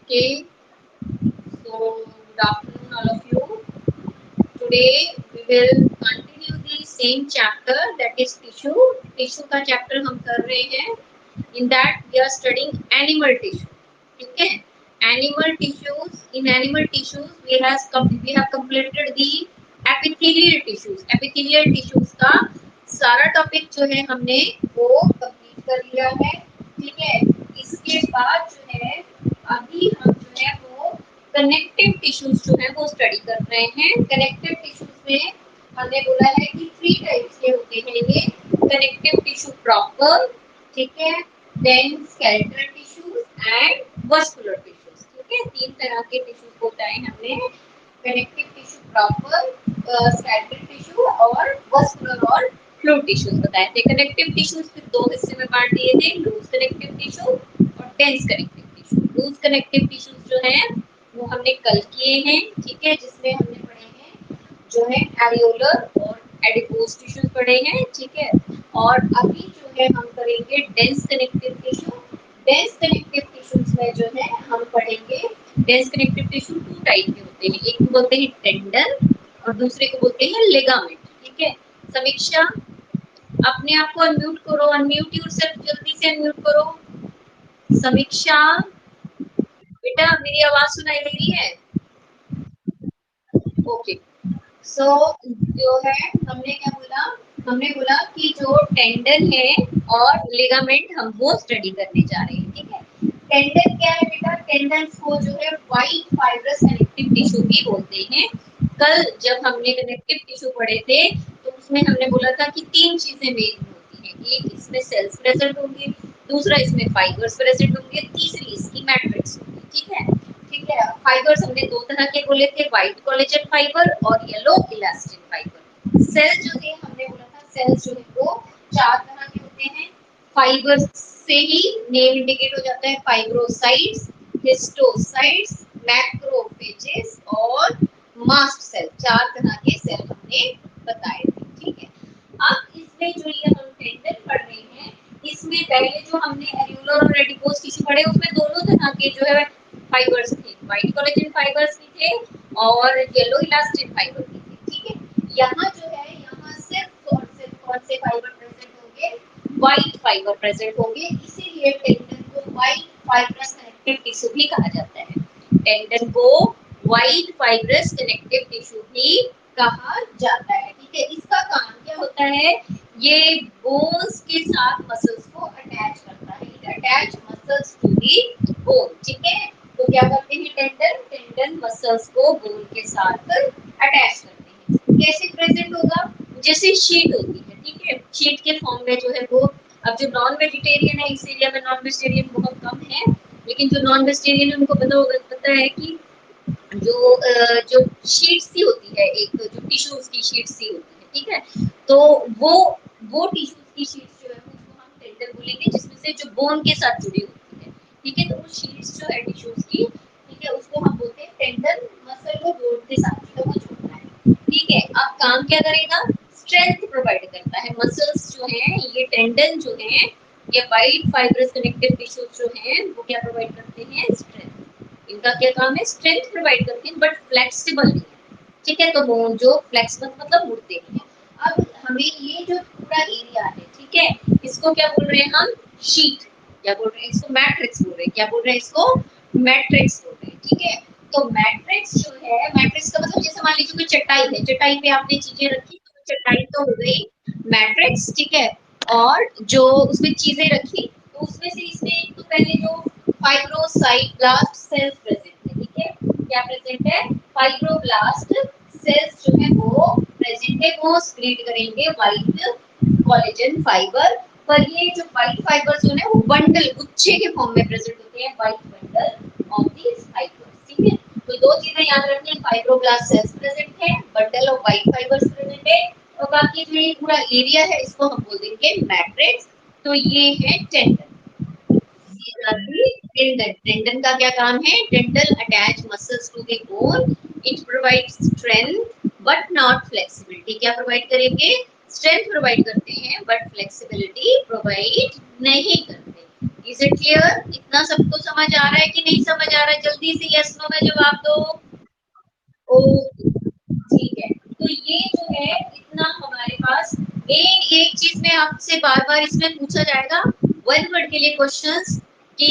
Okay, so good afternoon, all of you. Today we will continue the same chapter, that is tissue. Tissue का chapter हम कर रहे हैं. In that we are studying animal tissue. ठीक है? Animal tissues. In animal tissues we have completed the epithelial tissues. Epithelial tissues का सारा topic जो है हमने वो कंप्लीट कर लिया है. ठीक है? इसके बाद जो है अभी हम जो है वो कनेक्टिव टिश्यूज जो है वो स्टडी कर रहे हैं. कनेक्टिव टिश्यूज में हमने बोला है कि 3 टाइप्स के होते हैं ये. कनेक्टिव टिश्यू प्रॉपर, ठीक है, then skeletal tissues and vascular tissues. ठीक है, 3 तरह के टिश्यूज को बताए हमने. Connective tissue proper, skeletal tissue और वस्कुलर और फ्लूइड टिश्यूज बताए थे. कनेक्टिव टिश्यूज फिर 2 हिस्से में बांट दिए थे, लूज कनेक्टिव टिश्यू और dense connective tissue. Loose connective tissues जो है वो हमने कल किए हैं. ठीक है, जिसमें हमने पढ़े हैं जो है एरियोलर और एडिपोज टिश्यूज पढ़े हैं. ठीक है, और अभी जो है हम करेंगे dense connective tissue. Dense connective tissues में जो है हम पढ़ेंगे, डेंस कनेक्टिव टिश्यू 2 टाइप के होते हैं. एक को बोलते हैं टेंडन और दूसरे को बोलते हैं लिगामेंट. ठीक है, समीक्षा अपने आप को अनम्यूट करो, अनम्यूट योरसेल्फ, जल्दी से अनम्यूट करो. समीक्षा बेटा मेरी आवाज सुनाई दे रही है? ओके. सो जो है हमने क्या बोला, हमने बोला कि जो टेंडन है और लिगामेंट हम वो स्टडी करने जा रहे हैं. ठीक है, टेंडन क्या है बेटा? टेंडन को जो है वाइट फाइब्रस कनेक्टिव टिश्यू भी बोलते हैं. कल जब हमने कनेक्टिव टिश्यू पढ़े थे तो उसमें हमने बोला था कि 3 चीजें मेन होती हैं. एक इसमें सेल्स प्रेजेंट होंगे, दूसरा इसमें फाइबर्स प्रेजेंट होंगे, तीसरी इसकी मैट्रिक्स होगी. ठीक है, ठीक है. फाइबर्स हमने 2 तरह के बोले थे, व्हाइट कोलेजन फाइबर और येलो इलास्टिन फाइबर. सेल जो थे हमने बोला था, सेल्स जो है वो 4 तरह के होते हैं. फाइबर्स से ही नेम इंडिकेट हो जाता है, फाइब्रोसाइट्स, हिस्टोसाइट्स, मैक्रोफेजेस और मास्ट सेल. 4 तरह के सेल हमने बताए थे. ठीक है, अब इसमें जो ये हम टेंडन पढ़ रहे हैं, इसमें पहले जो हमने एरियोलर और एडिपोज टिश्यू पढ़े उसमें दोनों तरह के जो है फाइबर्स थे, व्हाइट कोलेजन फाइबर्स भी थे और येलो इलास्टिन फाइबर भी थे. ठीक है, यहाँ जो है यहाँ सिर्फ और सिर्फ कौन से फाइबर प्रेजेंट होंगे? व्हाइट फाइबर प्रेजेंट होंगे. इसीलिए टेंडन को व्हाइट फाइब्रस कनेक्टिव टिश्यू भी कहा जाता है. टेंडन को व्हाइट फाइब्रस कनेक्टिव टिश्यू भी कहा जाता है. ठीक है, इसका काम क्या होता है? ये बोन्स के साथ मसल्स को अटैच करता है. It attach muscles to the bone. ठीक है, तो क्या करते हैं टेंडन? टेंडन मसल्स को बोन के साथ अटैच करते हैं. कैसे प्रेजेंट होगा? जैसे शीट होती है. ठीक है, शीट के फॉर्म में जो है वो, अब जो नॉन वेजिटेरियन है, इस एरिया में नॉन वेजिटेरियन बहुत कम है, लेकिन जो नॉन वेजिटेरियन है उनको पता है कि जो शीट सी होती है, एक जो टिश्यूज की शीट सी होती है. ठीक है, तो वो टिश्यूज की शीट्स जो है उसको हम टेंडन बोलेंगे, जिसमें से जो बोन के साथ जुड़ी होती है. ठीक है, तो वो शीट्स जो है टिश्यूज की, ठीक है, उसको हम बोलते हैं टेंडन. मसल को बोन के साथ जो है वो जोड़ता है. ठीक है, अब काम क्या करेगा? स्ट्रेंथ प्रोवाइड करता है. मसल्स जो हैं, ये टेंडन जो है, ये व्हाइट फाइब्रस कनेक्टिव टिश्यूज जो हैं वो क्या प्रोवाइड करते हैं? स्ट्रेंथ. इनका क्या काम है? स्ट्रेंथ प्रोवाइड करते हैं, बट फ्लेक्सिबल नहीं है. ठीक है, तो वो जो फ्लेक्सिबल मतलब मुड़ते नहीं है. अब हमें ये जो पूरा एरिया है, ठीक है, इसको क्या बोल रहे हैं हम? शीट. क्या बोल रहे हैं इसको? मैट्रिक्स बोल रहे हैं. क्या बोल रहे हैं इसको? मैट्रिक्स बोल रहे हैं. ठीक है, तो मैट्रिक्स जो है, मैट्रिक्स का मतलब जैसे मान लीजिए कोई चटाई है, चटाई पे आपने चीजें रखी तो चटाई तो हो गई मैट्रिक्स. ठीक है, और जो उसमें चीजें रखी तो उसमें से इसमें एक तो पहले जो फाइब्रोसाइटोब्लास्ट सेल्स प्रेजेंट है. ठीक है, क्या प्रेजेंट है? फाइब्रोब्लास्ट सेल्स जो है वो प्रेजेंट है. वो स्क्रीन करेंगे व्हाइट कोलेजन फाइबर. पर ये जो व्हाइट फाइबर्स जो है वो बंडल, गुच्छे के फॉर्म में प्रेजेंट होते हैं, white bundle of these fibres. ठीक है, तो 2 चीजें याद रखनी है, फाइब्रोब्लास्ट सेल्स प्रेजेंट है, bundle of white fibres present है, और बाकी जो ये पूरा एरिया है इसको हम बोल देंगे मैट्रिक्स. तो ये है टेंडन. टेंडन. टेंडन का क्या काम है? Tendon attach muscles to the bone. It provides strength but not flexibility. क्या प्रोवाइड करेंगे? स्ट्रेंथ प्रोवाइड करते हैं बट फ्लेक्सिबिलिटी प्रोवाइड नहीं करते. Is it clear? इतना सबको समझ आ रहा है कि नहीं समझ आ रहा है? जल्दी से यस नो में जवाब दो। ओ ठीक है, तो ये जो है इतना हमारे पास एक चीज में आपसे बार बार इसमें पूछा जाएगा वन वर्ड के लिए क्वेश्चंस कि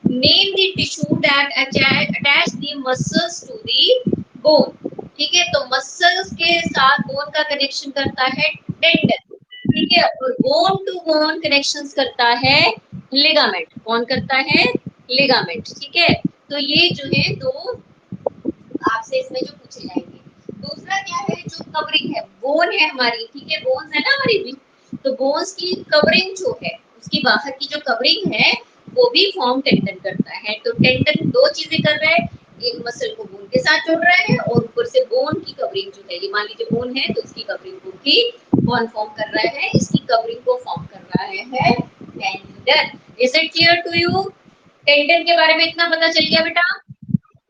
name the tissue that attach the muscles to the bone. ठीक है, तो मसल्स के साथ बोन का कनेक्शन करता है टेंडन। ठीक है, और बोन टू बोन कनेक्शंस करता है लिगामेंट। कौन करता है? लिगामेंट। ठीक है, तो ये जो है दो आपसे इसमें जो पूछे जाएंगे। दूसरा क्या है, जो कवरिंग है, बोन है हमारी, ठीक है, बोन्स है ना हमारी, तो बोन्स की कवरिंग जो है, उसकी बाहर की जो कवरिंग है वो भी फॉर्म टेंडन करता है। तो टेंडन दो चीजें कर रहा है, एक मसल को बोन के साथ जोड़ रहा है और ऊपर से बोन की कवरिंग जो है, ये मान लीजिए बोन है तो उसकी कवरिंग को भी कौन फॉर्म कर रहा है? इसकी कवरिंग को फॉर्म कर रहा है tendon. Is it clear to you? Tendon के बारे में इतना पता चल गया बेटा?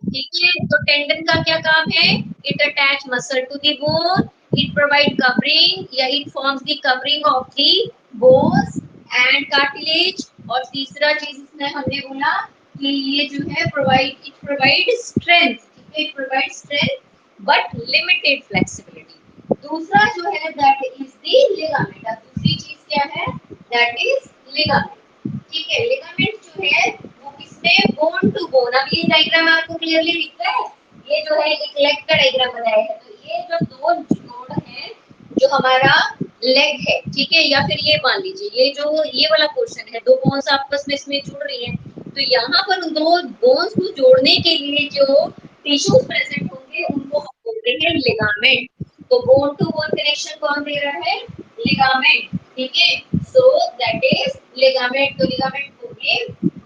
ठीक है, तो टेंडन का क्या काम है? It attach muscle to the bone, it provide covering या it forms the covering of the bones and cartilage. और तीसरा चीज इसमें हमने बोला कि ये जो है इट प्रोवाइड स्ट्रेंथ। ठीक है, it provide strength but limited flexibility. दूसरा जो है दैट इज द लिगामेंट। दूसरी चीज क्या है? That is ligament. ठीक है, लिगामेंट जो है वो किसमें? Bone to bone. अब ये डायग्राम आपको क्लियरली दिख रहा है? ये जो है एक लेग का डायग्राम बनाया है, तो ये जो दो जोड़ है, जो हमारा लेग है, ठीक है, या फिर ये मान लीजिए ये जो ये वाला पोर्शन है, दो बोन्स आपस में इसमें जुड़ रही हैं, तो यहाँ पर उन दो बोन्स को जोड़ने के लिए जो टिश्यूज प्रेजेंट होंगे उनको हम बोलते हैं लिगामेंट। तो बोन टू बोन कनेक्शन कौन दे रहा है? लिगामेंट। ठीक है, सो दैट इज लिगामेंट। तो लिगामेंट होंगे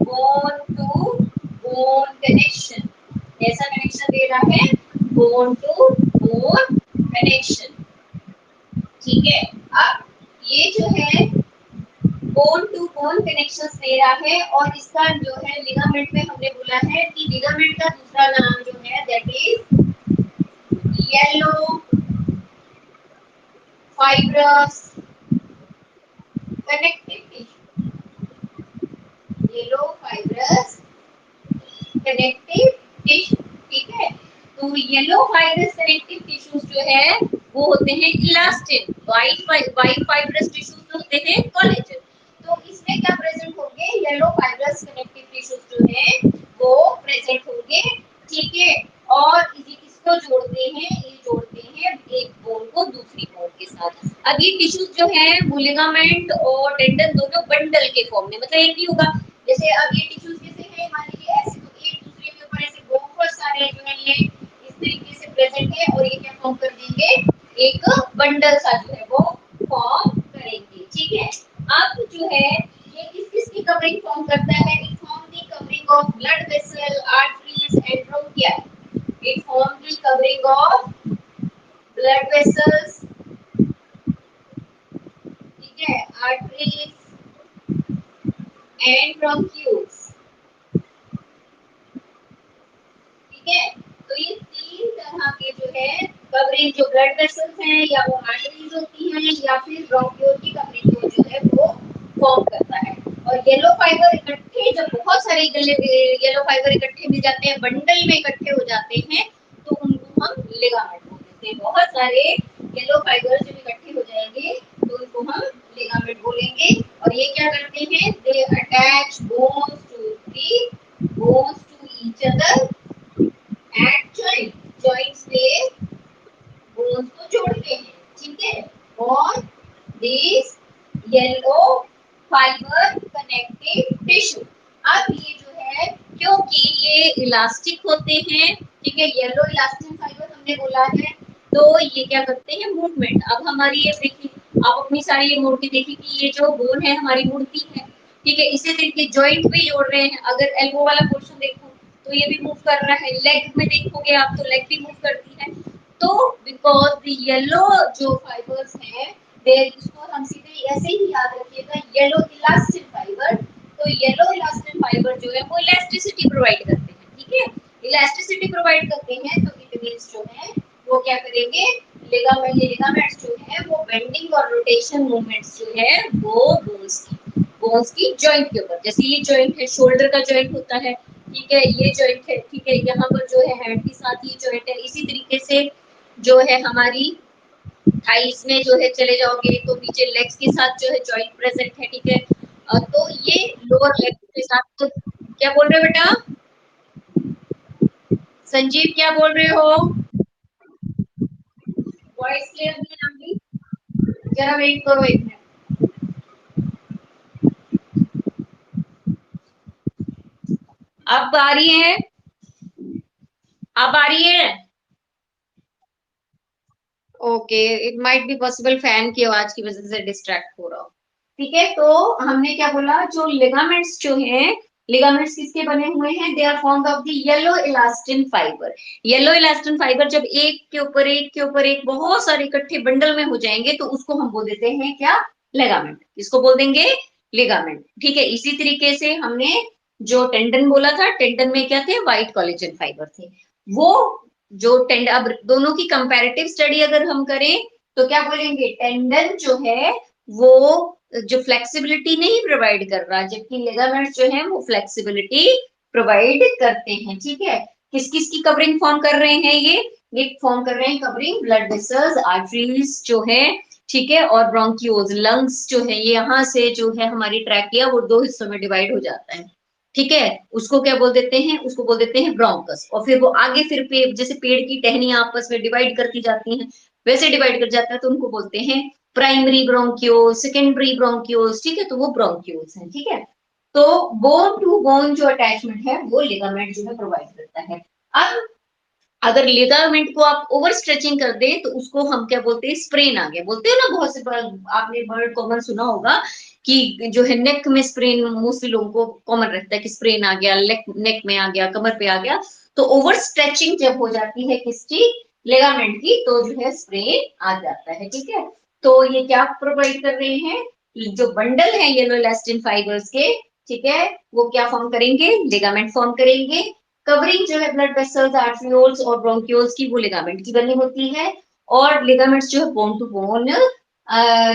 बोन टू बोन कनेक्शन। ऐसा कनेक्शन दे रहा है बोन टू बोन कनेक्शन। ठीक है, अब ये जो है बोन टू बोन कनेक्शन दे रहा है और इसका जो है लिगामेंट में हमने बोला है कि लिगामेंट का दूसरा नाम जो है that is yellow fibrous connective tissue. Yellow fibrous connective tissue. ठीक है, तो येलो फाइब्रस कनेक्टिव टिश्यूज जो है वो होते हैं इलास्टिन। वाइट फाइब्रस टिश्यूज होते हैं कोलेजन। तो इसमें क्या प्रेजेंट होंगे? येलो फाइब्रस कनेक्टिव टिश्यूज जो है वो प्रेजेंट होंगे। ठीक है, और ये किसको जोड़ते हैं? ये जोड़ते हैं एक बोन को दूसरी बोन के साथ। अब ये टिश्यूज जो है वो लिगामेंट और टेंडन दोनों बंडल के फॉर्म में, मतलब एक ही होगा। जैसे अब ये टिश्यूज कैसे हैं, मान लीजिए ऐसे, तो एक दूसरे के ऊपर ऐसे बहुत सारे जो है ये इस तरीके से प्रेजेंट है और ये क्या फॉर्म कर देंगे? एक बंडल सा जो है वो फॉर्म करेंगे। ठीक है, अब जो है ये किस किस की कवरिंग फॉर्म करता है? It form the covering of blood vessel, arteries and bronchia. It form the covering of blood vessels, ठीक है, आर्टरीज एंड ब्रोंक्यूल्स। ठीक है, तो ये तीन तरह के जो है कवरिंग, जो ब्लड वेसल्स हैं या वो आर्टरीज होती हैं या फिर ब्रोंक्यूल की कवरिंग को जो है वो फॉर्म करता है। और येलो फाइबर इकट्ठे, जब बहुत सारे येलो फाइबर इकट्ठे मिल जाते हैं, बंडल में इकट्ठे हो जाते हैं, तो उनको हम लिगामेंट बोलते हैं। बहुत सारे येलो फाइबर जब इकट्ठे हो जाएंगे तो उनको हम लिगामेंट बोलेंगे। और ये क्या करते हैं? They attach bones to the bones to each other at joint. Joints पे बोन्स को जोड़ते हैं। ठीक है, और this yellow fibre connective tissue. अब ये जो है क्योंकि ये इलास्टिक होते हैं, ठीक है, येलो इलास्टिक फाइबर हमने बोला है, तो ये क्या करते हैं? मूवमेंट। अब हमारी ये देखिए, आप अपनी सारी ये मोड़ के देखिए कि ये जो बोन है हमारी मुड़ती है। ठीक है, इसे देखिए जॉइंट पे जोड़ रहे हैं। अगर एल्बो वाला पोर्शन देखो तो ये भी मूव कर रहा है। लेग में देखोगे आप तो लेग भी मूव करती है। तो बिकॉज द येलो जो फाइबर्स हैं, देयर, इसको हम सीधे ऐसे ही याद रखिएगा, येलो इलास्टिन फाइबर। तो येलो इलास्टिन फाइबर जो है वो इलास्टिसिटी प्रोवाइड करते हैं। ठीक है, इलास्टिसिटी प्रोवाइड करते हैं, तो इट मींस जो है वो क्या करेंगे? लिगामेंट्स जो है वो बेंडिंग और रोटेशन मूवमेंट्स जो है वो बोन्स की बोन्स की जॉइंट के ऊपर। जैसे ये जॉइंट है, शोल्डर का जॉइंट होता है, ठीक है, ये जॉइंट है, ठीक है, यहाँ पर जो है हैंड के साथ ये जॉइंट है। इसी तरीके से जो है हमारी थाइस में जो है चले जाओगे तो नीचे लेग्स के साथ जो है जॉइंट प्रेजेंट है, ठीक है। तो ये लोअर लेग के साथ। तो क्या बोल रहे हो बेटा? संजीव क्या बोल रहे हो? वॉइस क्लियर नहीं आ रही, जरा वेट करो एक मिनट। अब आ रही है? अब आ रही है? Okay, it might be possible fan की आवाज की वजह से डिस्ट्रैक्ट हो रहा हो। ठीक है, तो हमने क्या बोला, जो लिगामेंट्स जो हैं, लिगामेंट्स किसके बने हुए हैं? They are formed of the yellow elastin fibre. Yellow elastin fibre जब एक के ऊपर एक के ऊपर एक बहुत सारे इकट्ठे बंडल में हो जाएंगे तो उसको हम बोल देते हैं क्या? लिगामेंट। इसको बोल देंगे लिगामेंट। ठीक है, इसी तरीके से हमने जो टेंडन बोला था, टेंडन में क्या थे? व्हाइट कोलेजन फाइबर थे। वो जो टेंडन, अब दोनों की कंपैरेटिव स्टडी अगर हम करें तो क्या बोलेंगे? टेंडन जो है वो जो फ्लेक्सिबिलिटी नहीं प्रोवाइड कर रहा, जबकि लिगामेंट्स जो है वो फ्लेक्सिबिलिटी प्रोवाइड करते हैं। ठीक है, किस किस की कवरिंग फॉर्म कर रहे हैं? ये फॉर्म कर रहे हैं कवरिंग ब्लड वेसल्स, आर्टरीज जो है, ठीक है, और ब्रोंक्यूल्स, लंग्स जो है, ये यहाँ से जो है हमारी ट्रैकिया वो दो हिस्सों में डिवाइड हो जाता है। ठीक है, उसको क्या बोल देते हैं? उसको बोल देते हैं ब्रोंकस। और फिर वो आगे फिर जैसे पेड़ की टहनियां आपस में डिवाइड करती जाती हैं वैसे डिवाइड कर जाता है, तो उनको बोलते हैं प्राइमरी ब्रोंक्यूल्स, सेकेंडरी ब्रोंक्यूल्स। ठीक है, तो वो ब्रोंक्यूल्स हैं। ठीक है, तो बोन टू बोन जो अटैचमेंट है वो लिगामेंट जो है प्रोवाइड करता है। अब अगर लिगामेंट को आप ओवर स्ट्रेचिंग कर दे तो उसको हम क्या बोलते हैं? स्प्रेन आ गया। बोलते हो ना, बहुत से आपने वर्ड कॉमन सुना होगा कि जो है नेक में स्प्रेन, मोस्टली लोगों को कॉमन रहता है कि स्प्रेन आ गया, नेक में आ गया, कमर पे आ गया। तो ओवर स्ट्रेचिंग जब हो जाती है किसकी? लिगामेंट की, तो जो है स्प्रेन आ जाता है। ठीक है, तो ये क्या प्रोवाइड कर रहे हैं? जो बंडल है येलो इलास्टिन फाइबर्स के, ठीक है, वो क्या फॉर्म करेंगे? लिगामेंट फॉर्म करेंगे। कवरिंग जो है ब्लड वेसल्स, आर्टरियोल्स और ब्रोंक्यूल्स की, वो लिगामेंट की बनी होती है। और लिगामेंट्स जो है बोन टू बोन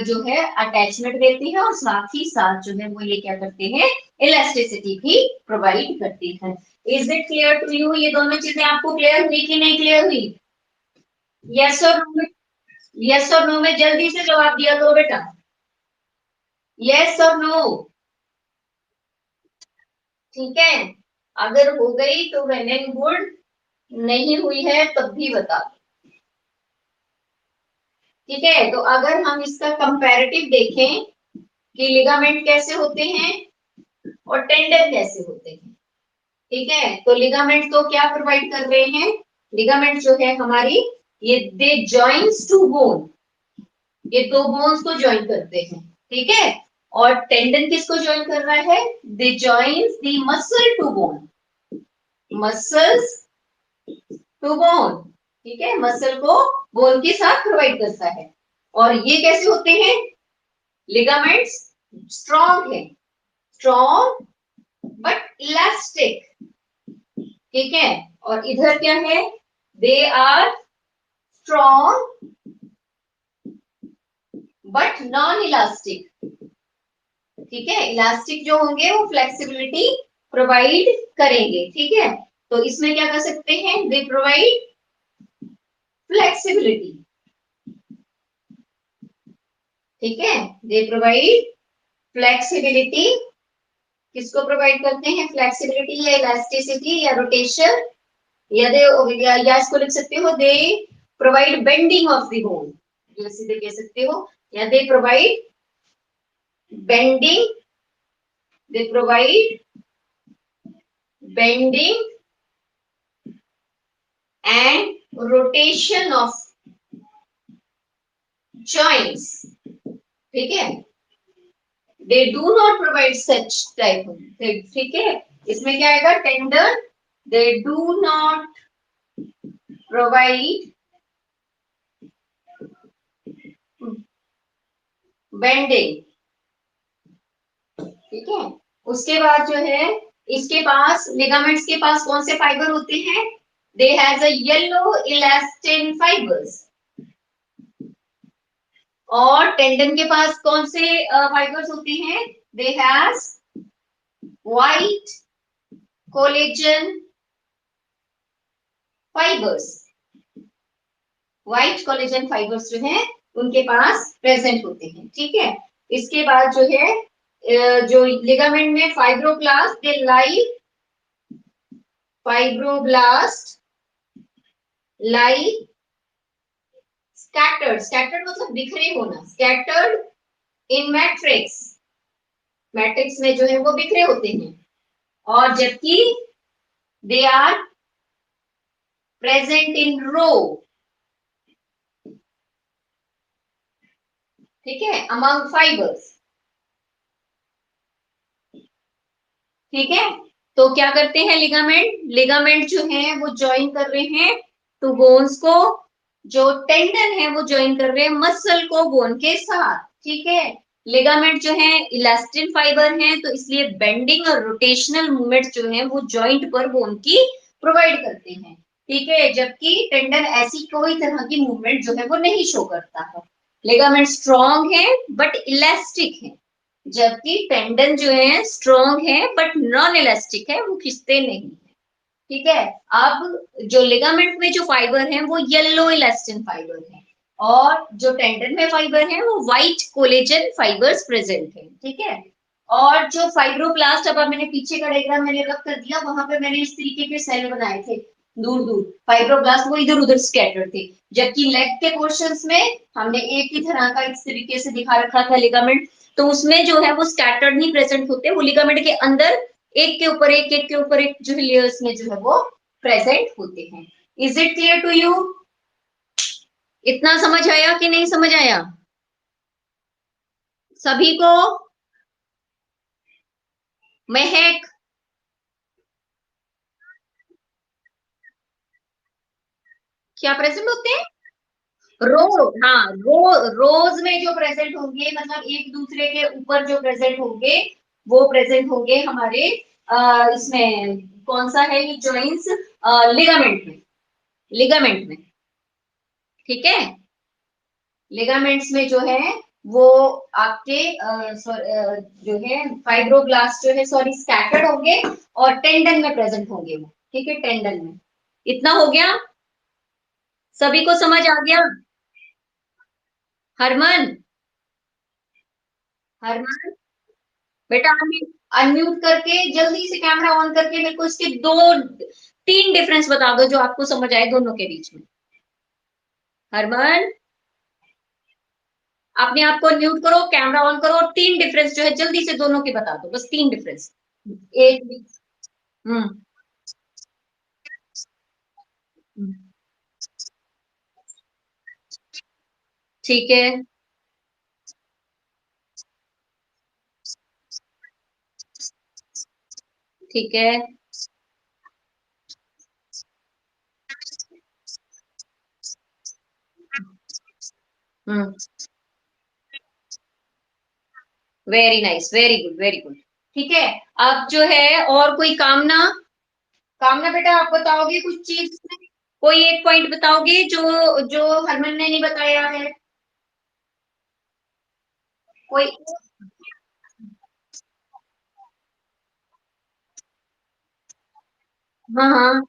जो है अटैचमेंट देती है, और साथ ही साथ जो है वो ये क्या करते हैं? इलास्टिसिटी भी प्रोवाइड करती है। Is it clear to you? ये दोनों चीजें आपको क्लियर हुई कि नहीं क्लियर हुई? यस और नो में, यस और नो में जल्दी से जवाब दिया करो बेटा। यस और नो। ठीक है, अगर हो गई तो वेल एंड गुड, नहीं हुई है तब भी बता दो। ठीक है, तो अगर हम इसका कंपैरेटिव देखें कि लिगामेंट कैसे होते हैं और टेंडन कैसे होते हैं। ठीक है, तो लिगामेंट तो क्या प्रोवाइड कर रहे हैं? लिगामेंट जो है हमारी, ये दे जॉइंस टू बोन, ये दो बोन्स को ज्वाइन करते हैं। ठीक है, और टेंडन किसको ज्वाइन कर रहा है? They joins the muscle to bone, muscles to bone. ठीक है, मसल को बोन के साथ प्रोवाइड करता है। और ये कैसे होते हैं? लिगामेंट्स स्ट्रॉन्ग है, स्ट्रॉन्ग बट इलास्टिक। ठीक है, और इधर क्या है? They are strong but non elastic. ठीक है, इलास्टिक जो होंगे वो फ्लेक्सिबिलिटी प्रोवाइड करेंगे। ठीक है, तो इसमें क्या कर सकते हैं? They provide flexibility. ठीक है, दे प्रोवाइड फ्लेक्सिबिलिटी। किसको प्रोवाइड करते हैं? फ्लेक्सिबिलिटी या इलास्टिसिटी या रोटेशन, या दे, या इसको लिख सकते हो they provide bending of the bone, ये सीधे कह सकते हो, या they provide bending, they provide bending and rotation of joints. ठीक है, they do not provide such type. ठीक है, इसमें क्या आएगा? Tender, they do not provide bending. ठीक है, उसके बाद जो है इसके पास, लिगामेंट्स के पास कौन से फाइबर होते हैं? They has a yellow elastin fibres. और टेंडन के पास कौन से फाइबर्स होते हैं? They has white collagen fibres. White collagen fibres जो है उनके पास प्रेजेंट होते हैं, ठीक है। इसके बाद जो है जो लिगामेंट में फाइब्रोब्लास्ट, दे लाई फाइब्रोब्लास्ट लाई स्कैटर्ड, स्कैटर्ड मतलब बिखरे होना, स्कैटर्ड इन मैट्रिक्स, मैट्रिक्स में जो है वो बिखरे होते हैं। और जबकि दे आर प्रेजेंट इन रो, ठीक है, अमंग फाइबर्स, ठीक है। तो क्या करते हैं लिगामेंट, लिगामेंट जो है वो ज्वाइन कर रहे हैं टू बोन्स को, जो टेंडन है वो ज्वाइन कर रहे हैं मसल को बोन के साथ, ठीक है। लिगामेंट जो है इलास्टिन फाइबर है, तो इसलिए बेंडिंग और रोटेशनल मूवमेंट जो है वो जॉइंट पर बोन की प्रोवाइड करते हैं, ठीक है। जबकि टेंडन ऐसी कोई तरह की मूवमेंट जो है वो नहीं शो करता है। लिगामेंट स्ट्रॉन्ग है बट इलास्टिक है, जबकि टेंडन जो है स्ट्रॉन्ग है बट नॉन इलास्टिक है, वो खिंचते नहीं है, ठीक है। अब जो लिगामेंट में जो फाइबर है वो येलो इलास्टिन फाइबर है, और जो टेंडन में फाइबर है वो व्हाइट कोलेजन फाइबर्स प्रेजेंट है, ठीक है। और जो फाइब्रोब्लास्ट, अब मैंने पीछे का डायग्राम मैंने रख कर दिया, वहां पे मैंने इस तरीके के सेल बनाए थे दूर दूर, फाइब्रोब्लास्ट वो इधर उधर स्कैटर्ड थे। जबकि लेग के पोर्शंस में हमने एक ही तरह का इस तरीके से दिखा रखा था लिगामेंट, तो उसमें जो है वो स्कैटर्ड नहीं प्रेजेंट होते, वो लिगामेंट के अंदर एक के ऊपर एक के ऊपर एक जो लेयर्स में जो है वो प्रेजेंट होते हैं। Is it clear to you? इतना समझ आया कि नहीं समझ आया सभी को? महक, क्या प्रेजेंट होते हैं? रो, हाँ, रोज में जो प्रेजेंट होंगे, मतलब एक दूसरे के ऊपर जो प्रेजेंट होंगे वो प्रेजेंट होंगे हमारे इसमें कौन सा है ये जॉइंट्स, लिगामेंट में, लिगामेंट में, ठीक है। लिगामेंट्स में जो है वो आपके जो है फाइब्रोब्लास्ट जो है सॉरी स्कैटर्ड होंगे और टेंडन में प्रेजेंट होंगे वो, ठीक है, टेंडन में। इतना हो गया? सभी को समझ आ गया? हरमन, हरमन बेटा अनम्यूट करके जल्दी से कैमरा ऑन करके मेरे को इसके दो तीन डिफरेंस बता दो जो आपको समझ आए दोनों के बीच में। हरमन, अपने आप को म्यूट करो, कैमरा ऑन करो और तीन डिफरेंस जो है जल्दी से दोनों के बता दो, बस तीन डिफरेंस। एक, हम्म, हम्म, ठीक है, ठीक है, hmm, very nice, very good, very good, ठीक है। अब जो है और कोई कामना, कामना बेटा आप बताओगे कुछ चीज, कोई एक पॉइंट बताओगे जो जो हरमन ने नहीं बताया है? कोई, हाँ हाँ,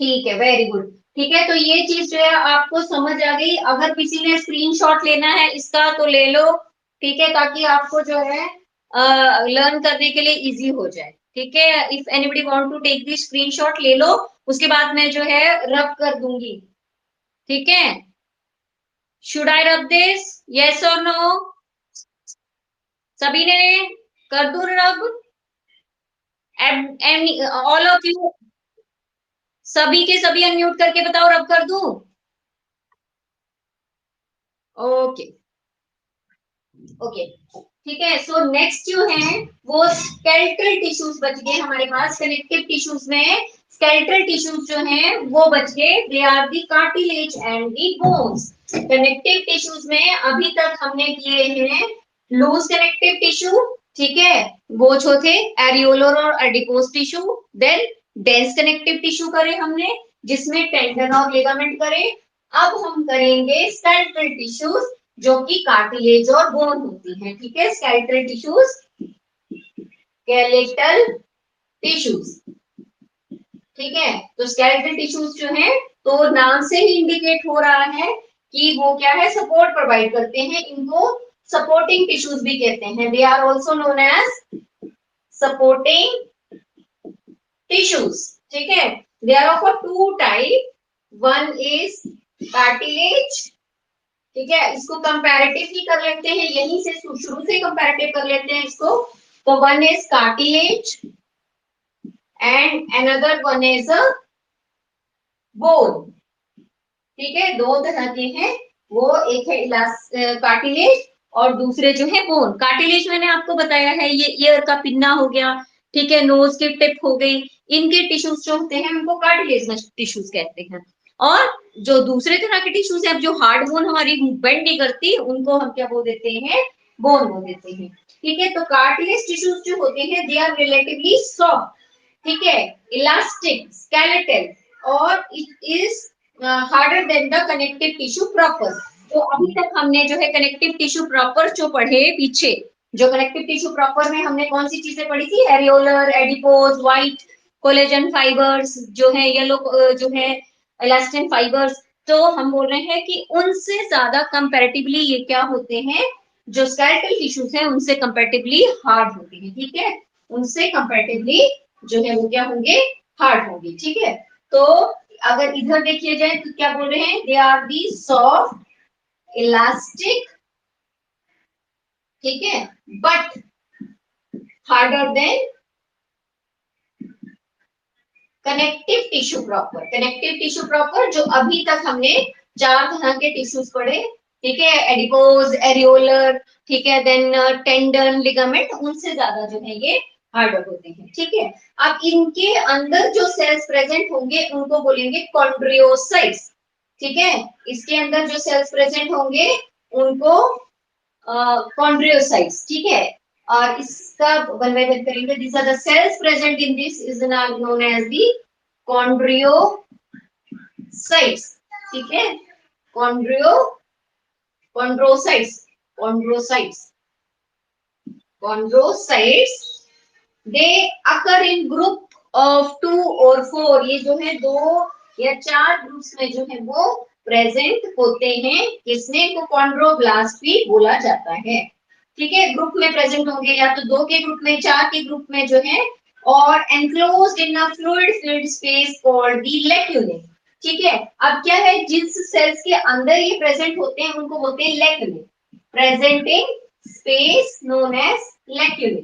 ठीक है, वेरी गुड, ठीक है। तो ये चीज जो है आपको समझ आ गई, अगर किसी ने स्क्रीनशॉट लेना है इसका तो ले लो, ठीक है, ताकि आपको जो है लर्न करने के लिए इजी हो जाए, ठीक है। If anybody want to take the screenshot ले लो, उसके बाद मैं जो है रब कर दूंगी, ठीक है। Should I rub this, yes और नो? सभी ने कर दूं रब? एंड ऑल ऑफ यू, सभी के सभी अनम्यूट करके बताओ, रब कर दूं? ओके, ओके, ठीक है। सो नेक्स्ट जो है वो स्केलेटल टिश्यूज बच गए हमारे पास, कनेक्टिव टिश्यूज में स्केलेटल टिश्यूज जो है वो बच गए, they are the cartilage and the bones. Connective tissues में अभी तक हमने किए हैं लूज कनेक्टिव टिश्यू, ठीक है, वो जो थे एरियोलर और adipose tissue, then dense connective tissue करे हमने जिसमें टेंडन और लिगामेंट करे, अब हम करेंगे स्केलेटल टिश्यूज जो कि कार्टिलेज और बोन होती हैं, ठीक है। स्केलेटल टिश्यूज, स्केलेटल टिश्यूज, ठीक है। तो स्केलेटल टिश्यूज जो है, तो नाम से ही इंडिकेट हो रहा है कि वो क्या है, सपोर्ट प्रोवाइड करते हैं। इनको सपोर्टिंग टिश्यूज भी कहते हैं। They are also known as supporting tissues, ठीक है। They are of a two type, one is cartilage, ठीक है। इसको कंपैरेटिवली कर लेते हैं, यहीं से शुरू से कंपैरेटिव कर लेते हैं इसको। तो one is cartilage and another one is a bone, ठीक है। दो तरह के हैं वो, एक है कार्टिलेज और दूसरे जो है बोन। कार्टिलेज मैंने आपको बताया है, ये ईयर का पिन्ना हो गया, ठीक है, नोज की टिप हो गई, इनके टिश्यूज जो होते हैं उनको कार्टिलेज टिश्यूज कहते हैं। और जो दूसरे तरह के टिश्यूज है, जो हार्ड बोन हमारी बेंड नहीं करती, उनको हम क्या बोल देते हैं, बोन बोल देते हैं, ठीक है। तो कार्टिलेज टिश्यूज जो होते हैं, दे आर रिलेटिवली सॉफ्ट, ठीक है, इलास्टिक, स्केलेटल, और it is harder than the connective tissue proper. तो अभी तक हमने जो है कनेक्टिव टिश्यू प्रॉपर जो पढ़े पीछे, जो कनेक्टिव टिश्यू प्रॉपर में हमने कौन सी चीजें पढ़ी थी, areolar, adipose, white collagen fibres जो है, येलो जो है इलास्टिन फाइबर्स। तो हम बोल रहे हैं कि उनसे ज्यादा कंपैरेटिवली ये क्या होते हैं, जो स्केलेटल टिश्यूज हैं उनसे कंपैरेटिवली हार्ड होते हैं, ठीक है। उनसे कंपैरेटिवली जो है वो क्या होंगे, हार्ड होंगे, ठीक है। तो अगर इधर देखिए जाए तो क्या बोल रहे हैं, they are the soft elastic, ठीक है, but harder than connective tissue proper. Connective tissue proper जो अभी तक हमने चार तरह के टिश्यूज पढ़े, ठीक है, एडिपोज, एरियोलर, ठीक है, देन टेंडन, लिगामेंट, उनसे ज्यादा जो है ये हार्डर होते हैं, ठीक है। अब इनके अंदर जो सेल्स प्रेजेंट होंगे उनको बोलेंगे कॉन्ड्रियोसाइट्स, ठीक है। इसके अंदर जो सेल्स प्रेजेंट होंगे उनको कॉन्ड्रियोसाइट्स, ठीक है। और इसका वन बाय वन करेंगे। these are the cells present in this is known as the chondriocytes, ठीक है, कॉन्ड्रियो chondrocytes, chondrocytes, chondrocytes, they occur in group of 2 or 4। ये जो है 2 या 4 ग्रुप्स में जो है वो प्रेजेंट होते हैं, किसने को कॉन्ड्रोब्लास्ट भी बोला जाता है, ठीक है। ग्रुप में प्रेजेंट होंगे या तो 2 के ग्रुप में, 4 के ग्रुप में जो है, और enclosed in a fluid filled space called the lacunae, ठीक है। अब क्या है, जिस सेल्स के अंदर ये प्रेजेंट होते हैं उनको बोलते हैं लेक्यूले, प्रेजेंटिंग स्पेस नोन एज लेक्यूले,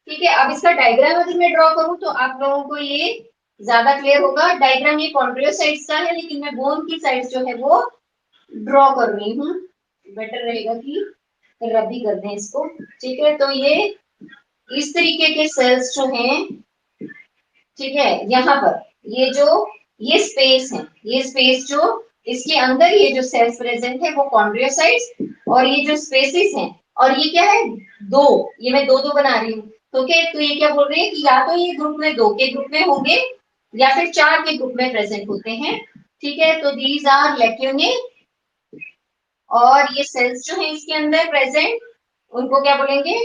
ठीक है। अब इसका डायग्राम अगर मैं ड्रॉ करूं तो आप लोगों को ये ज्यादा क्लियर होगा। डायग्राम ये कॉन्ड्रियोसाइट्स का है, लेकिन मैं बोन की साइड जो है वो ड्रॉ कर रही हूँ, बेटर रहेगा कि रबी कर दें इसको, ठीक है। तो ये इस तरीके के सेल्स जो हैं, ठीक है, यहाँ पर ये स्पेस है, ये स्पेस जो इसके अंदर ये जो सेल्स प्रेजेंट है वो कॉन्ड्रियोसाइट्स, और ये जो स्पेसेस हैं, और ये क्या है, दो, ये मैं दो दो बना रही हूँ, तो क्या, तो ये क्या बोल रहे हैं कि या तो ये ग्रुप में 2 के ग्रुप में होंगे या फिर 4 के ग्रुप में प्रेजेंट होते हैं, ठीक है। तो दीज आर लेक्यूने, और ये सेल्स जो है इसके अंदर प्रेजेंट उनको क्या बोलेंगे,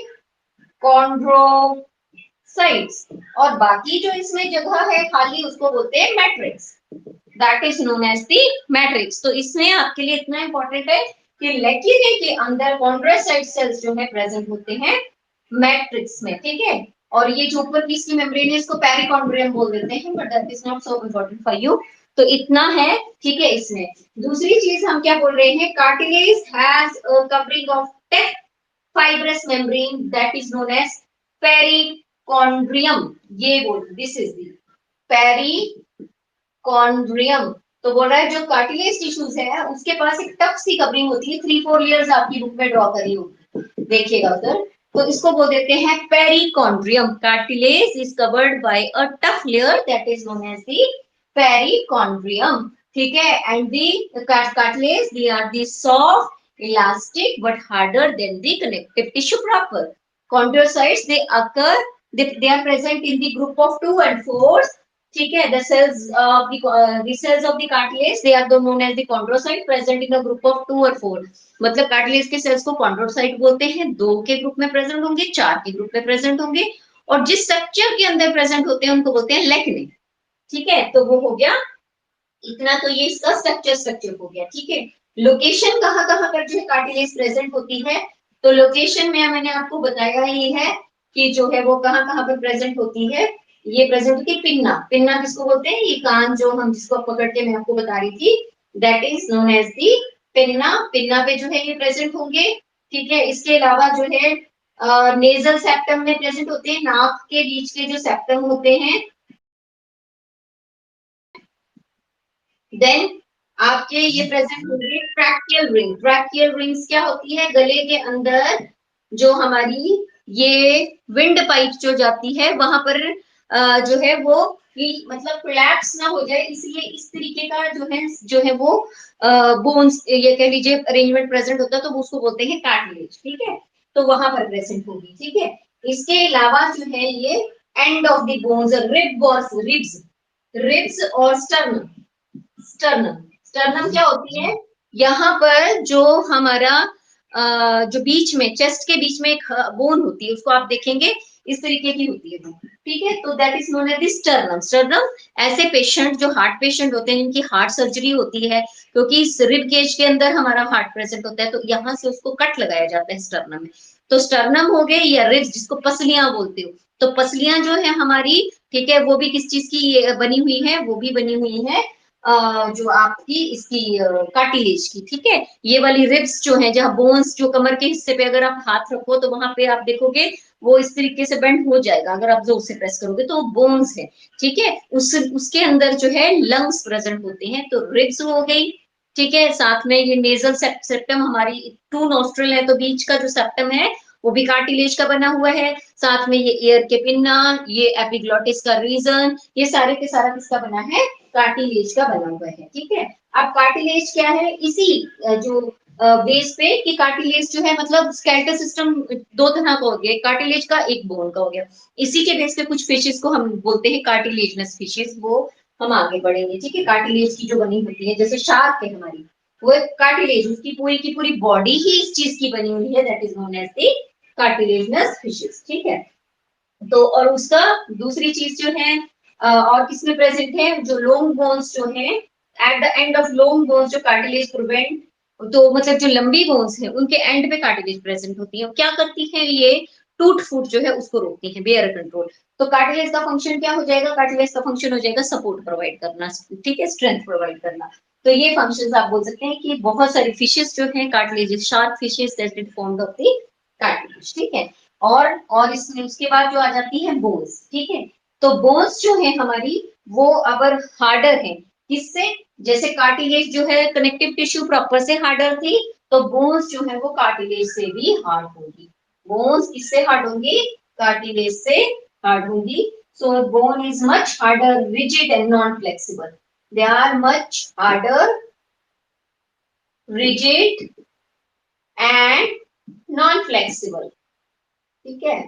कॉन्ड्रोसाइट्स, और बाकी जो इसमें जगह है खाली उसको बोलते हैं matrix, that is known as the matrix. तो इसमें आपके लिए इतना इंपॉर्टेंट है कि लेक्यूले के अंदर कॉन्ड्रोसाइट सेल्स जो है प्रेजेंट होते हैं मैट्रिक्स में, ठीक है। और ये जो ऊपर की इसकी मेम्ब्रेन है इसको पेरिकॉन्ड्रियम बोल देते हैं, but that is not so important for you. तो इतना है, ठीक है। इसमें दूसरी चीज हम क्या बोल रहे हैं, cartilage has a covering of take fibrous membrane that is known as perichondrium, ये बोल, this is the perichondrium। तो बोल रहा है जो कार्टिलेज टिश्यूज है उसके पास एक टफ सी कवरिंग होती है, 3-4 लेयर्स आपकी बुक में ड्रॉ करी होगी, देखिएगा उधर। तो इसको बोल देते हैं perichondrium. Cartilage is covered by a tough layer that is known as the perichondrium, ठीक है। And the cartilage, they are the soft elastic but harder than the connective tissue proper. Chondrocytes, they occur, they are present in the group of 2 and 4, ठीक है, the cells of the cells of the cartilage they are known as the chondrocyte present in a group of 2 or 4. मतलब cartilage के sales को chondrocyte बोलते हैं, 2 के group में present होंगे, 4 के ग्रुप में प्रेजेंट होंगे, और जिस स्ट्रक्चर के अंदर प्रेजेंट होते हैं उनको बोलते हैं लेक्ने। ठीक है, तो वो हो गया इतना, तो ये इसका स्ट्रक्चर हो गया। ठीक है, लोकेशन कहाँ कहाँ पर जो है कार्टिलेज प्रेजेंट होती है, तो लोकेशन में मैंने आपको बताया ही है कि जो है वो कहाँ कहाँ पर प्रेजेंट होती है। ये प्रेजेंट होती है पिन्ना, पिन्ना किसको बोलते हैं, ये कान जो हम जिसको पकड़ के मैं आपको बता रही थी, that is known as the pinna, pinna पे जो है ये प्रेजेंट होंगे। ठीक है, इसके अलावा जो है नेजल सेप्टम में प्रेजेंट होते हैं, नाक के बीच के जो सेप्टम होते हैं। देन आपके ये प्रेजेंट होंगे ट्रैकियल रिंग, ट्रैकियल रिंग्स क्या होती है, गले के अंदर जो हमारी ये विंड पाइप जो जाती है वहां पर जो है वो कि मतलब कोलैप्स ना हो जाए, इसलिए इस तरीके का जो है वो बोन्स ये कह लीजिए अरेंजमेंट प्रेजेंट होता है, तो उसको बोलते हैं कार्टिलेज। ठीक है, तो वहां पर प्रेजेंट होगी। ठीक है, इसके अलावा जो है ये end of the bones, ribs, ribs और स्टर्नम, स्टर्नम, स्टर्नम क्या होती है, यहाँ पर जो हमारा जो बीच में चेस्ट के बीच में एक बोन होती है, उसको आप देखेंगे इस तरीके की होती है। ठीक है, तो that is known as sternum. Sternum ऐसे पेशेंट जो हार्ट पेशेंट होते हैं जिनकी हार्ट सर्जरी होती है, क्योंकि रिब केज के अंदर हमारा हार्ट प्रेजेंट होता है, तो यहाँ से उसको कट लगाया जाता है स्टर्नम में। तो स्टर्नम हो गए या रिब्स जिसको पसलियां बोलते हो, तो पसलियां जो है हमारी, ठीक है, वो भी किस चीज की बनी हुई है, वो भी बनी हुई है जो आपकी इसकी कार्टिलेज की। ठीक है, ये वाली रिब्स जो है, जहाँ बोन्स जो कमर के हिस्से पे अगर आप हाथ रखो तो वहां पे आप देखोगे वो इस तरीके से बेंड हो जाएगा, अगर आप जोर से प्रेस करोगे तो बोन्स है। ठीक है, उसके अंदर जो है लंग्स प्रेजेंट होते हैं, तो रिब्स हो गई। ठीक है, साथ में ये नेजल सेप्टम, हमारी 2 नोस्ट्रल है तो बीच का जो सेप्टम है वो भी कार्टिलेज का बना हुआ है। साथ में ये ईयर के पिन्ना, ये एपिग्लोटिस का रीजन, ये सारे के सारा किसका बना है, कार्टिलेज का बना हुआ है। ठीक है, अब कार्टिलेज क्या है, इसी जो बेस पे कि कार्टिलेज जो है मतलब स्केलेटल सिस्टम 2 तरह का हो गया, कार्टिलेज का एक बोन का हो गया। इसी के बेस पे कुछ फिशेस को हम बोलते हैं कार्टिलेजनस फिशेस, वो हम आगे बढ़ेंगे। ठीक है, कार्टिलेज की जो बनी होती है, जैसे शार्क है हमारी, वो एक कार्टिलेज, उसकी पूरी की पूरी बॉडी ही इस चीज की बनी हुई है, that is known as the cartilaginous fishes. ठीक है, तो और उसका दूसरी चीज जो है और किसमें प्रेजेंट है, जो लॉन्ग बोन्स जो है, at the end of long bones जो कार्टिलेज प्रिवेंट, तो मतलब जो लंबी बोन्स है उनके एंड पे कार्टिलेज प्रेजेंट होती है, क्या करती है ये, टूट फूट जो है उसको रोकती है, बेयर कंट्रोल। तो कार्टिलेज का फंक्शन क्या हो जाएगा, कार्टिलेज का फंक्शन हो जाएगा सपोर्ट प्रोवाइड करना, ठीक है, स्ट्रेंथ प्रोवाइड करना। तो ये फंक्शंस आप बोल सकते हैं कि बहुत सारी फिशेस जो है cartilage, shark fishes that is formed of the cartilage. ठीक है, और इसमें उसके बाद जो आ जाती है बोन्स। ठीक है, तो बोन्स जो है हमारी वो अगर हार्डर है, किससे, जैसे कार्टिलेज जो है कनेक्टिव टिश्यू प्रॉपर से हार्डर थी, तो बोन्स जो है वो कार्टिलेज से भी हार्ड होगी। बोन्स किससे हार्ड होंगी, कार्टिलेज से हार्ड होंगी। So bone is much harder, rigid and non flexible, they are much harder, rigid and non flexible. ठीक है,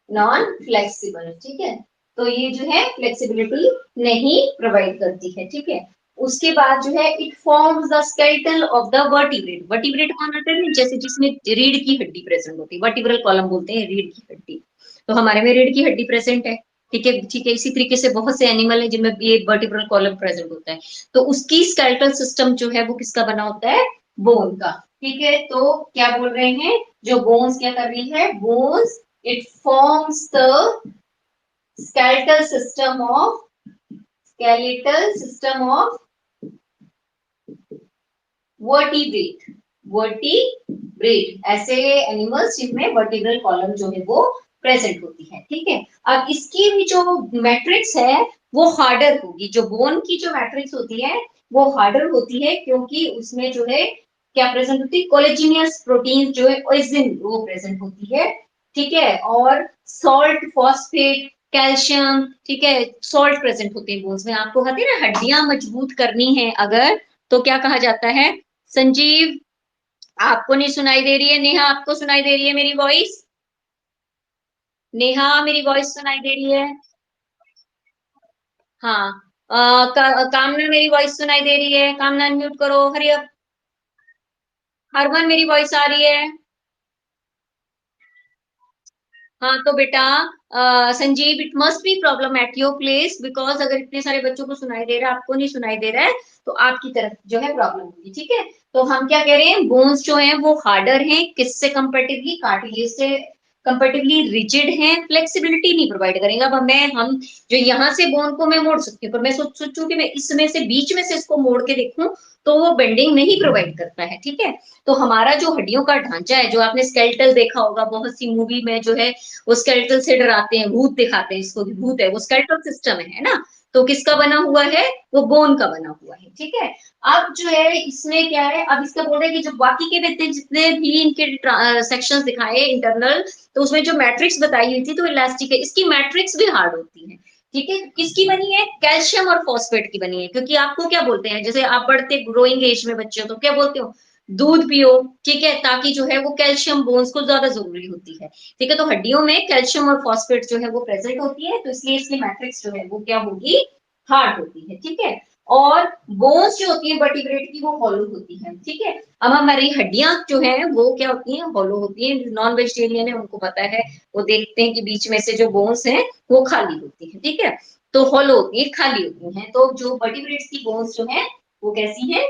नॉन फ्लेक्सिबल। ठीक है, तो ये जो है फ्लेक्सिबिलिटी नहीं प्रोवाइड करती है। ठीक है, उसके बाद जो है it forms the skeletal of the vertebrate. Vertebrate कौन होता है, जैसे जिसमें रीढ़ की हड्डी प्रेजेंट होती है, वर्टिब्रल कॉलम बोलते हैं रीढ़ की हड्डी, तो हमारे में रीढ़ की हड्डी प्रेजेंट है। ठीक है, ठीक है, इसी तरीके से बहुत से एनिमल है जिनमें ये वर्टिब्रल कॉलम प्रेजेंट होता है, तो उसकी स्केलेटल सिस्टम जो है वो किसका बना होता है, बोन का। ठीक है, तो क्या बोल रहे हैं, जो बोन्स क्या कर रही है, bones it forms the skeletal system of vertebrate, vertebrate ऐसे एनिमल्स जिनमें वर्टिब्रल कॉलम जो है वो प्रेजेंट होती है। ठीक है, अब इसकी भी जो मैट्रिक्स है वो हार्डर होगी, जो बोन की जो मैट्रिक्स होती है वो हार्डर होती है, क्योंकि उसमें जो है क्या प्रेजेंट होती है, कोलेजिनियस प्रोटीन जो है ओइजिन वो प्रेजेंट होती है। ठीक है, और सॉल्ट, फॉस्फेट, कैल्शियम, ठीक है, सॉल्ट प्रेजेंट होते हैं बोन्स में। आपको कहते हैं ना हड्डियां मजबूत करनी है अगर, तो क्या कहा जाता है, संजीव आपको नहीं सुनाई दे रही है, नेहा आपको सुनाई दे रही है मेरी वॉइस, नेहा मेरी वॉइस सुनाई दे रही है, हाँ, कामना मेरी वॉइस सुनाई दे रही है? कामना अनम्यूट करो, हरी अप। हरमन मेरी वॉइस आ रही है? हाँ तो बेटा, Sanjeev, it must be problem at your place, because अगर इतने सारे बच्चों को सुनाई दे रहा है, आपको नहीं सुनाई दे रहा है, तो आपकी तरफ जो है प्रॉब्लम होगी, ठीक है। तो हम क्या कह रहे हैं, बोन्स जो हैं वो हार्डर हैं, किससे कंपेरेटिवली? कार्टिलेज से कंपेरेटिवली रिजिड हैं, फ्लेक्सिबिलिटी नहीं प्रोवाइड करेंगे। अब मैं हम जो यहाँ से बोन को मैं मोड़ सकती हूँ, पर मैं सोचूं कि मैं इसमें से बीच में से इसको मोड़ के देखूं, तो वो बेंडिंग नहीं प्रोवाइड करता है, ठीक है। तो हमारा जो हड्डियों का ढांचा है, जो आपने स्केलेटल देखा होगा बहुत सी मूवी में, जो है वो स्केलेटल से डराते हैं, भूत दिखाते हैं इसको कि भूत है, वो स्केलेटल सिस्टम है ना। तो किसका बना हुआ है? वो बोन का बना हुआ है, ठीक है। अब जो है इसमें क्या है, अब इसका बोल रहे हैं कि जो बाकी के जितने भी इनके सेक्शंस दिखाए इंटरनल, तो उसमें जो मैट्रिक्स बताई हुई थी तो इलास्टिक है, इसकी मैट्रिक्स भी हार्ड होती है, ठीक है। किसकी बनी है? कैल्शियम और फॉस्फेट की बनी है। क्योंकि आपको क्या बोलते हैं, जैसे आप बढ़ते ग्रोइंग एज में बच्चे हो तो क्या बोलते हो? दूध पियो, ठीक है, ताकि जो है वो कैल्शियम बोन्स को ज्यादा जरूरी होती है, ठीक है। तो हड्डियों में कैल्शियम और फॉस्फेट जो है वो प्रेजेंट होती है, तो इसलिए इसकी मैट्रिक्स जो है वो क्या होगी? हार्ड होती है, ठीक है। और बोन्स जो होती है वर्टिब्रेट की, वो हॉलो होती है, ठीक है। अब हमारी हड्डियां जो है वो क्या होती हैं? हॉलो होती हैं। नॉन वेजिटेरियन है उनको पता है, वो देखते हैं कि बीच में से जो बोन्स हैं वो खाली होती है, ठीक है। तो हॉलो होती है, खाली होती है। तो जो वर्टिब्रेट्स की बोन्स जो है वो कैसी है?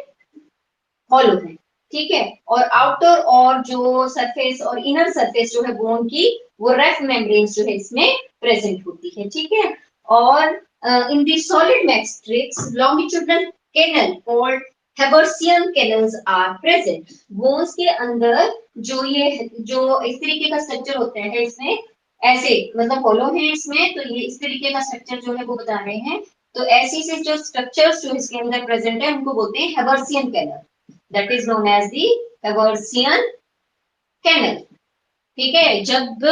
हॉलो है, ठीक है। और आउटर और जो सरफेस और इनर सरफेस जो है बोन की, वो रफ मेम्ब्रेन्स जो है इसमें प्रेजेंट होती है, ठीक है। और in the solid matrix longitudinal canal called Haversian canals are present. Bones के अंदर जो ये जो इस तरीके का स्ट्रक्चर होता है इसमें, ऐसे मतलब हॉलो है इसमें, तो ये इस तरीके का स्ट्रक्चर जो है वो बता रहे हैं। तो ऐसी से जो स्ट्रक्चर्स जो इसके अंदर प्रेजेंट है उनको बोलते हैं हेबर्सियन canal, that is known as the Haversian canal, ठीक है। जब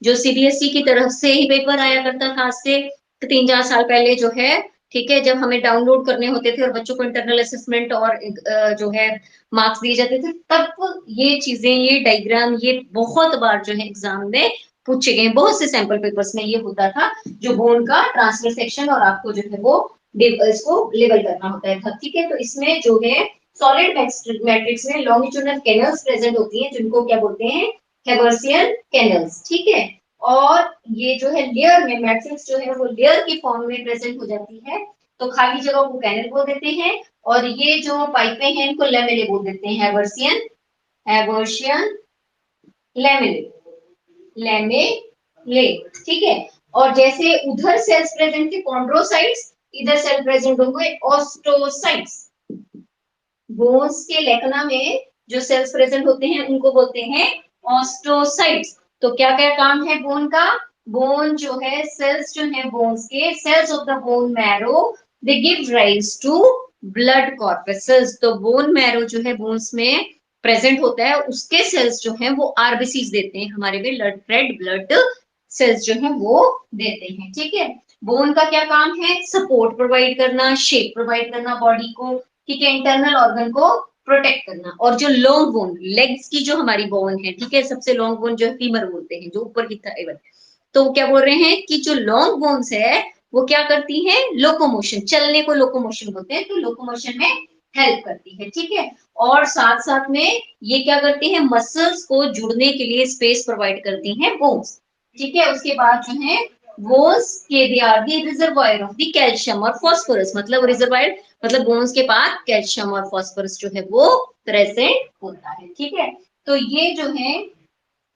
जो सीबीएसई की तरफ से ही पेपर आया करता था, आज से 3-4 साल पहले जो है, ठीक है, जब हमें डाउनलोड करने होते थे और बच्चों को इंटरनल असेसमेंट और जो है मार्क्स दिए जाते थे, तब ये चीजें, ये डायग्राम, ये बहुत बार जो है एग्जाम में पूछे गए, बहुत से सैंपल पेपर्स में ये होता था, जो बोन का ट्रांसफर सेक्शन और आपको जो है वो इसको लेवल करना होता है, ठीक है। तो इसमें जो है सॉलिड मैट्रिक्स में लॉन्गिट्यूडनल कैनल्स प्रेजेंट होती हैं, जिनको क्या बोलते हैं? हेबर्सियन कैनल्स, ठीक है। और ये जो है लेयर में मैट्रिक्स जो है वो लेयर की फॉर्म में प्रेजेंट हो जाती है, तो खाली जगह को कैनल बोल देते हैं। और ये जो पाइपें हैं इनको लेमेले बोल देते हैं, हेबर्सियन, हेबर्शियन लेमेले, लेमेले, ठीक है। और जैसे उधर सेल्स प्रेजेंट थे कॉन्ड्रोसाइट्स, इधर सेल प्रेजेंट होंगे ऑस्टोसाइट्स। बोन्स के लेकना में जो सेल्स प्रेजेंट होते हैं उनको बोलते हैं ऑस्टोसाइट्स। तो क्या क्या काम है बोन का? बोन जो है, सेल्स जो है बोन्स के, cells of the bone marrow, they give rise to blood corpuscles. तो बोन मैरो जो है बोन्स में प्रेजेंट होता है, उसके सेल्स जो है वो आरबीसीज देते हैं हमारे में, रेड ब्लड सेल्स जो है वो देते हैं, ठीक है। बोन का क्या काम है? सपोर्ट प्रोवाइड करना, शेप प्रोवाइड करना बॉडी को, ठीक है, इंटरनल ऑर्गन को प्रोटेक्ट करना। और जो लॉन्ग बोन, लेग्स की जो हमारी बोन है, ठीक है, सबसे लॉन्ग बोन जो है फीमर बोलते हैं, जो ऊपर की थाइवन, तो क्या बोल रहे हैं कि जो लॉन्ग बोन्स है वो क्या करती हैं? लोकोमोशन, चलने को लोकोमोशन बोलते हैं, तो लोकोमोशन में हेल्प करती है, ठीक है। और साथ साथ में ये क्या करती है? मसल्स को जुड़ने के लिए स्पेस प्रोवाइड करती हैं बोन्स, ठीक है। उसके बाद जो है बोन्स के they are the reservoir of the calcium और फॉस्फोरस, मतलब रिजर्वायर मतलब बोन्स के पास कैल्शियम और फॉस्फोरस जो है वो प्रेजेंट होता है, ठीक है। तो ये जो है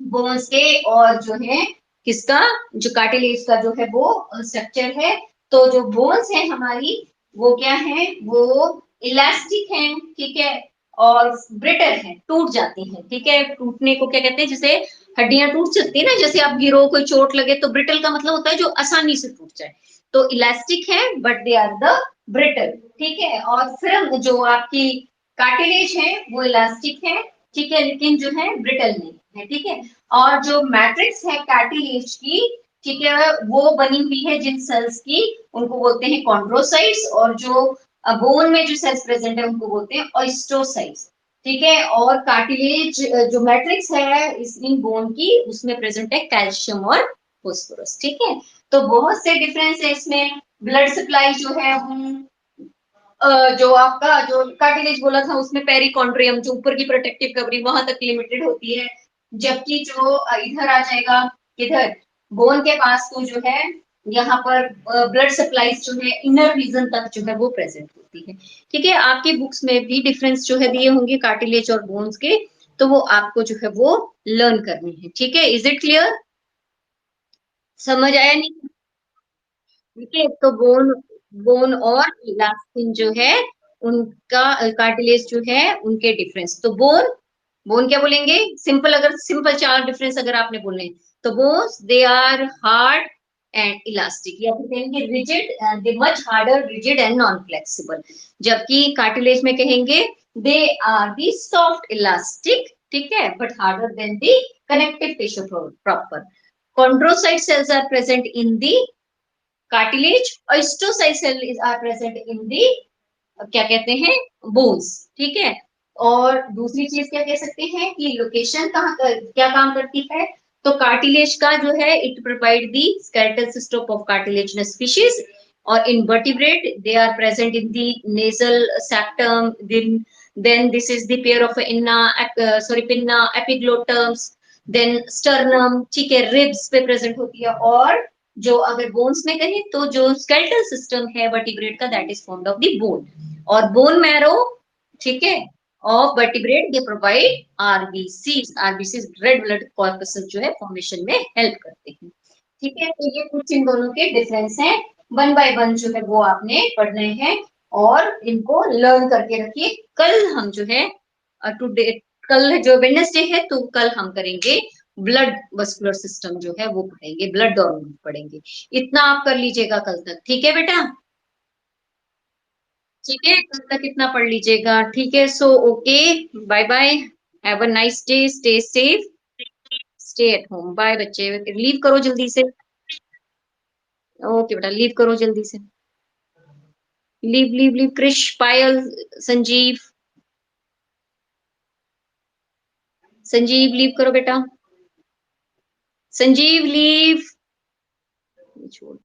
बोन्स के और जो है किसका, जो कार्टिलेज का जो है वो स्ट्रक्चर है। तो जो बोन्स है हमारी, वो क्या है? वो इलास्टिक है, ठीक है, और ब्रिटल है, टूट जाती है, ठीक है। टूटने को क्या कहते हैं? जैसे हड्डियां टूट सकती है ना, जैसे आप गिरो, कोई चोट लगे, तो ब्रिटल का मतलब होता है जो आसानी से टूट जाए। तो इलास्टिक है but they are the brittle, ठीक है। और फिर जो आपकी कार्टिलेज है वो इलास्टिक है, ठीक है, लेकिन जो है ब्रिटल नहीं है, ठीक है। और जो मैट्रिक्स है कार्टिलेज की, ठीक है, वो बनी हुई है जिन सेल्स की, उनको बोलते हैं कॉन्ड्रोसाइट्स। और जो बोन में जो सेल्स प्रेजेंट है उनको बोलते हैं ऑस्टोसाइट्स, ठीक है। और कार्टिलेज जो मैट्रिक्स है इस इन बोन की, उसमें प्रेजेंट है कैल्शियम और फोस्फोरस, ठीक है। तो बहुत से डिफरेंस है इसमें, ब्लड सप्लाई जो है हम जो आपका जो कार्टिलेज बोला था उसमें पेरिकॉन्ड्रियम जो ऊपर की प्रोटेक्टिव कवरिंग वहां तक लिमिटेड होती है, जबकि जो इधर आ जाएगा, इधर बोन के पास तो जो है यहाँ पर ब्लड सप्लाईज जो है इनर रीजन तक जो है वो प्रेजेंट होती है। ठीक है, आपकी बुक्स में भी डिफरेंस जो है दिए होंगे कार्टिलेज और बोन्स के, तो वो आपको जो है वो लर्न करनी है। ठीक है, इज इट क्लियर? समझ आया नहीं? ठीक है, तो बोन बोन और इलास्टिन जो है उनका कार्टिलेज जो है उनके डिफरेंस, तो बोन बोन क्या बोलेंगे, सिंपल, अगर सिंपल चार डिफरेंस अगर आपने बोलने, तो bones they are hard and elastic, या फिर कहेंगे rigid, they much harder, rigid and non flexible. जबकि कार्टिलेज में कहेंगे they are the soft elastic, ठीक है, but harder than the connective tissue proper. chondrocyte cells are present in the cartilage, osteocyte cells are present in the क्या कहते हैं, bones. ठीक है, और दूसरी चीज क्या कह सकते हैं कि लोकेशन कहाँ क्या काम करती है, तो कार्टिलेज का जो है it provide the skeletal system of cartilaginous species, और in vertebrate they are present in the nasal septum, then this is the pair of inna sorry pinna epiglottis, then sternum, ठीक है, रिब्स पे present होती है, और जो अगर bones में कहें तो जो स्केलेटल सिस्टम है वर्टिब्रेट का that is formed of the bone, और बोन मैरो, ठीक है, of vertebrate they provide RBCs, RBCs red blood corpses जो है फॉर्मेशन में हेल्प करते हैं। ठीक है, तो ये कुछ इन दोनों के डिफरेंस हैं, वन बाय वन जो है वो आपने पढ़ने हैं, और इनको लर्न करके रखिए। कल हम जो है टुडे, कल जो वेडनेसडे है तो कल हम करेंगे ब्लड वस्कुलर सिस्टम जो है वो पढ़ेंगे, ब्लड और पढ़ेंगे। इतना आप कर लीजिएगा कल तक, ठीक है बेटा? ठीक है, कल तक इतना पढ़ लीजिएगा, ठीक है, so okay, bye bye, have a nice day, stay safe, stay at home, bye बच्चे, लीव करो जल्दी से। ओके बेटा, लीव करो जल्दी से, leave leave leave, Krish, Payal, Sanjeev, Sanjeev leave करो बेटा, संजीव लीव, छोड़